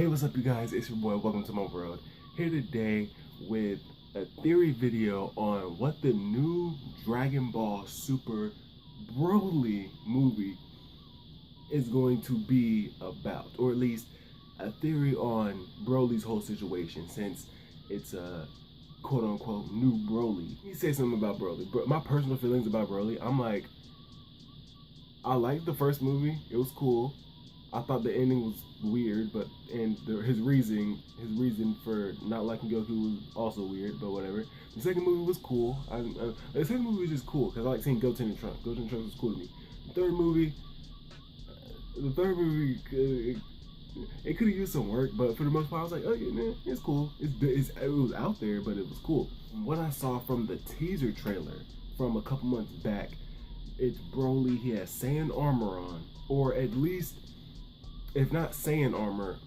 Hey, what's up, you guys? It's your boy. Welcome to my world. Here today with a theory video on what the new Dragon Ball Super Broly movie is going to be about, or at least a theory on Broly's whole situation, since it's a quote-unquote new Broly. He said something about Broly, but my personal feelings about Broly, I'm like, I liked the first movie. It was cool. I thought the ending was weird, but his reason for not liking Goku was also weird, but whatever. The second movie was cool. The second movie was just cool because I like seeing Goten and Trunks. Goten and Trunks was cool to me. The third movie, it could have used some work, but for the most part, I was like, oh yeah, man, it's cool. It was out there, but it was cool. What I saw from the teaser trailer from a couple months back, it's Broly. He has Saiyan armor on, or at least, if not Saiyan armor,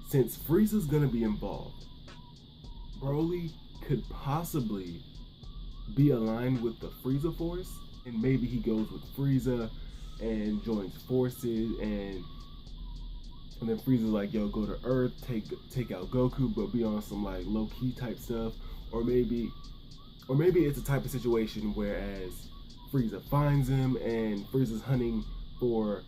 since Frieza's gonna be involved, Broly could possibly be aligned with the Frieza Force, and maybe he goes with Frieza and joins forces, and then Frieza's like, yo, go to Earth, take out Goku, but be on some like low-key type stuff, or maybe it's a type of situation whereas Frieza finds him and Frieza's hunting for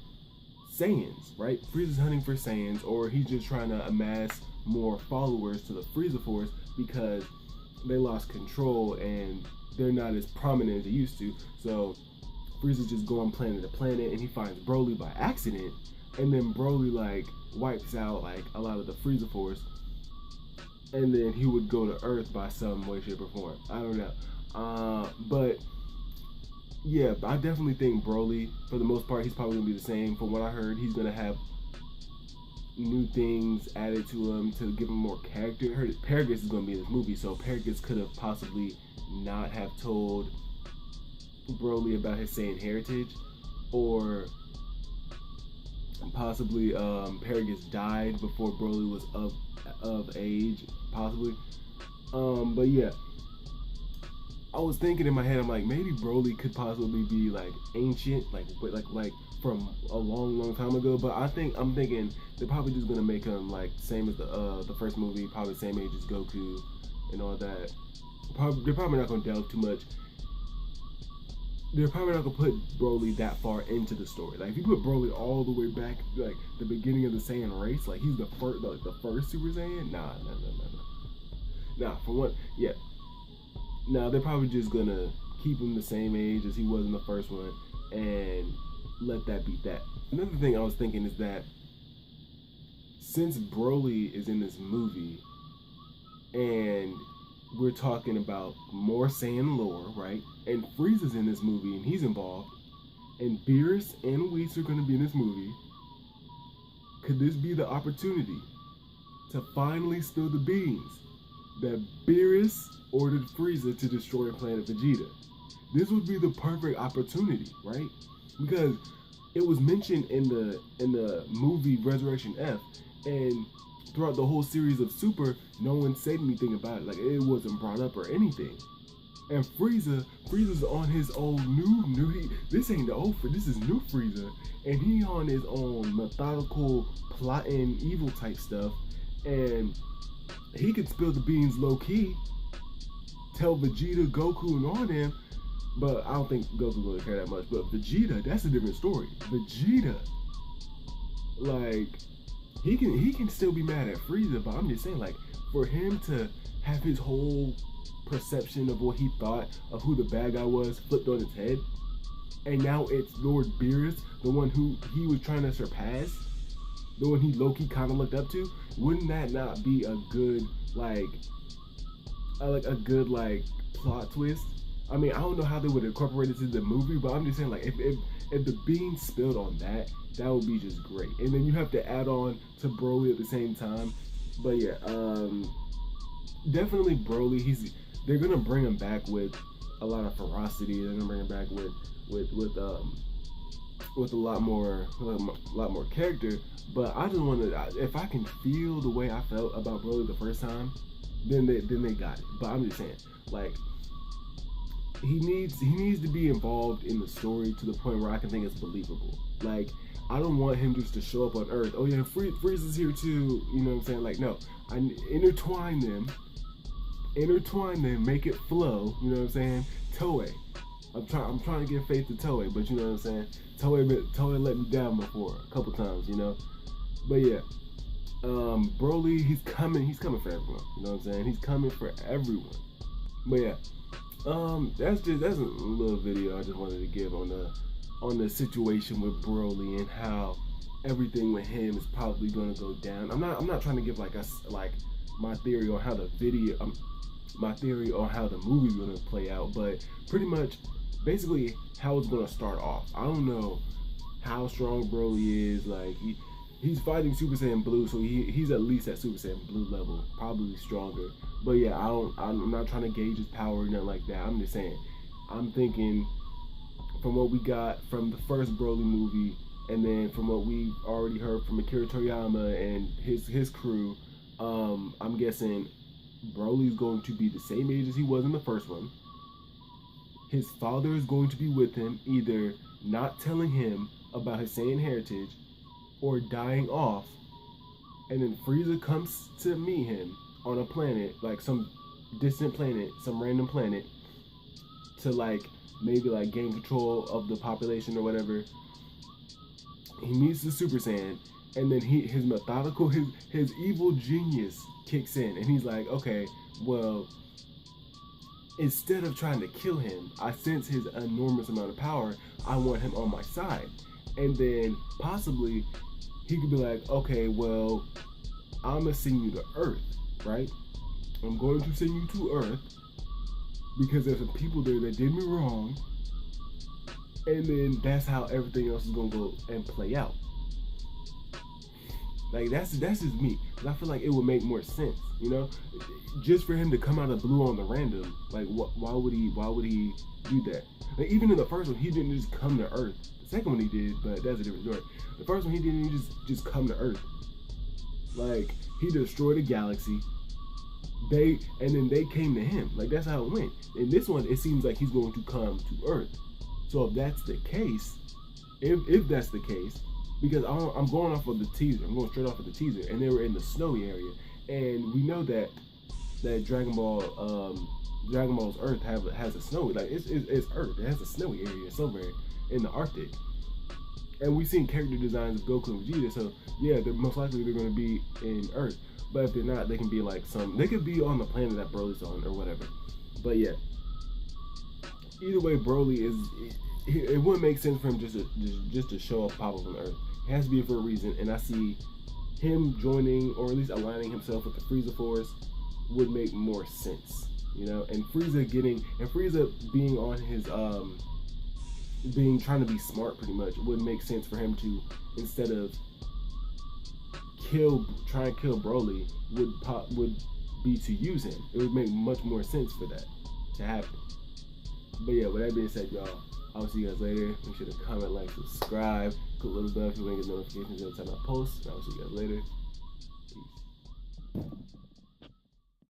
Saiyans, right? Frieza's hunting for Saiyans, or he's just trying to amass more followers to the Frieza Force because they lost control and they're not as prominent as they used to. So Frieza's just going planet to planet, and he finds Broly by accident, and then Broly like wipes out like a lot of the Frieza Force, and then he would go to Earth by some way, shape, or form. I don't know, but yeah, I definitely think Broly, for the most part, he's probably gonna be the same. From what I heard, he's gonna have new things added to him to give him more character. I heard Paragus is gonna be in this movie, so Paragus could have possibly not have told Broly about his Saiyan heritage, or possibly Paragus died before Broly was of age, possibly. But yeah, I was thinking in my head, I'm like, maybe Broly could possibly be like ancient, like from a long time ago. But I'm thinking they're probably just gonna make him like same as the first movie, probably same age as Goku and all that. They're probably not gonna delve too much. They're probably not gonna put Broly that far into the story. Like if you put Broly all the way back, like the beginning of the Saiyan race, like he's the first Super Saiyan. Nah, for one, yeah. Now they're probably just gonna keep him the same age as he was in the first one and let that be that. Another thing I was thinking is that since Broly is in this movie and we're talking about more Saiyan lore, right? And Frieza's in this movie and he's involved, and Beerus and Whis are gonna be in this movie, could this be the opportunity to finally spill the beans that Beerus ordered Frieza to destroy planet Vegeta? This would be the perfect opportunity, right? Because it was mentioned in the movie Resurrection F, and throughout the whole series of Super, no one said anything about it. Like it wasn't brought up or anything. And Frieza's on his own this ain't the old Frieza, this is new Frieza, and he on his own methodical plotting evil type stuff, and he could spill the beans low key, tell Vegeta, Goku, and all them, but I don't think Goku really care that much. But Vegeta, that's a different story. Vegeta, like, he can still be mad at Frieza, but I'm just saying, like, for him to have his whole perception of what he thought of who the bad guy was flipped on its head, and now it's Lord Beerus, the one who he was trying to surpass, the one he low-key kind of looked up to, wouldn't that not be a good, a good plot twist? I mean, I don't know how they would incorporate it into the movie, but I'm just saying, like, if the beans spilled on that would be just great. And then you have to add on to Broly at the same time. But yeah, definitely Broly. They're gonna bring him back with a lot of ferocity. They're gonna bring him back with a lot more character. But I just want to, if I can feel the way I felt about Broly the first time, then they got it. But I'm just saying, like, he needs to be involved in the story to the point where I can think it's believable. Like, I don't want him just to show up on Earth. Oh yeah, Frieza's here too. You know what I'm saying? Like, no, I intertwine them, make it flow. You know what I'm saying? Toei. I'm trying to give faith to Toei, but you know what I'm saying? Toei let me down before a couple times, you know. But yeah, Broly, he's coming for everyone. You know what I'm saying? He's coming for everyone. But yeah, that's a little video I just wanted to give on the situation with Broly and how everything with him is probably gonna go down. I'm not trying to give like my theory on how the video, my theory on how the movie's gonna play out, but pretty much, basically how it's gonna start off. I don't know how strong Broly is. Like he's fighting Super Saiyan Blue, so he's at least at Super Saiyan Blue level, probably stronger. But yeah, I'm not trying to gauge his power or nothing like that. I'm just saying, I'm thinking from what we got from the first Broly movie, and then from what we already heard from Akira Toriyama and his crew, I'm guessing Broly's going to be the same age as he was in the first one. His father is going to be with him, either not telling him about his Saiyan heritage or dying off, and then Frieza comes to meet him on a planet, like some distant planet, some random planet, to like maybe like gain control of the population or whatever. He meets the Super Saiyan, and then his methodical, his evil genius kicks in, and he's like, okay, well, instead of trying to kill him, I sense his enormous amount of power. I want him on my side. And then possibly he could be like, okay, well, I'm gonna send you to Earth, right? I'm going to send you to Earth because there's some people there that did me wrong. And then that's how everything else is gonna go and play out. Like that's just me. Cause I feel like it would make more sense, you know? Just for him to come out of blue on the random, like why would he do that? Like even in the first one, he didn't just come to Earth. The second one he did, but that's a different story. The first one he didn't just come to Earth. Like he destroyed a galaxy. They came to him. Like that's how it went. In this one, it seems like he's going to come to Earth. So if that's the case, if that's the case, because I'm going off of the teaser. I'm going straight off of the teaser, and they were in the snowy area, and we know that Dragon Ball's Earth has a snowy, like it's Earth. It has a snowy area somewhere in the Arctic, and we've seen character designs of Goku and Vegeta. So yeah, they're most likely going to be in Earth. But if they're not, they can be like they could be on the planet that Broly's on or whatever. But yeah, either way, Broly it wouldn't make sense for him just to show up, pop up on Earth. It has to be for a reason, and I see him joining or at least aligning himself with the Frieza Force would make more sense, you know. And Frieza being on his trying to be smart pretty much would make sense for him to, instead of try and kill Broly, would be to use him. It would make much more sense for that to happen. But yeah, with that being said, y'all, I'll see you guys later. Make sure to comment, like, subscribe, click the little bell if you want to get notifications every time I post. And I'll see you guys later. Peace.